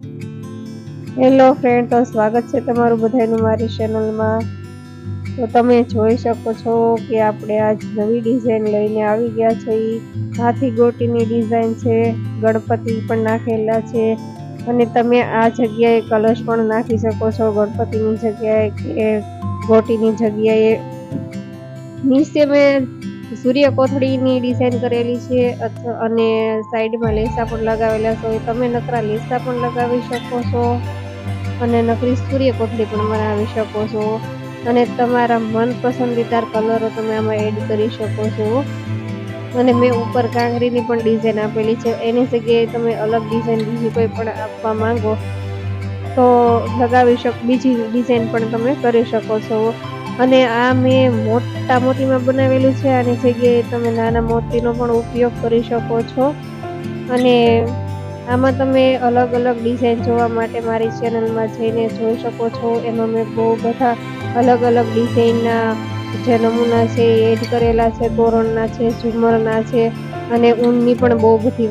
Hello friend, તો સ્વાગત છે તમારું બધાનું મારી ચેનલમાં। તો તમે જોઈ શકો છો કે આપણે આજ નવી ડિઝાઇન લઈને આવી ગયા છે। હાથી ગોટીની ડિઝાઇન છે, ગણપતિ પણ નાખેલા છે અને તમે આ જગ્યાએ કલશ પણ નાખી શકો છો ગણપતિની જગ્યાએ કે ગોટીની જગ્યાએ। નીચે મેં સૂર્ય કોથળીની ડિઝાઇન કરેલી છે અને સાઈડમાં લેસા પણ લગાવેલા છે। તમે નકરા લેસા પણ લગાવી શકો છો અને નકરી સૂર્ય કોથળી પણ બનાવી શકો છો અને તમારા મનપસંદીદાર કલરો તમે આમાં એડ કરી શકો છો। અને મેં ઉપર કાંગરીની પણ ડિઝાઇન આપેલી છે, એની જગ્યાએ તમે અલગ ડિઝાઇન બીજી કોઈ પણ આપવા માંગો તો લગાવી શકો, બીજી ડિઝાઇન પણ તમે કરી શકો છો। અને આ મેં મોટા મોતીમાં બનાવેલું છે, આની જગ્યાએ તમે નાના મોતીનો પણ ઉપયોગ કરી શકો છો। અને આમાં તમે અલગ અલગ ડિઝાઇન જોવા માટે મારી ચેનલમાં જઈને જોઈ શકો છો। એમાં મેં બહુ બધા અલગ અલગ ડિઝાઇનના જે નમૂના છે એ એડ કરેલા છે, તોરણના છે, ઝુમરના છે અને ઊનની પણ બહુ બધી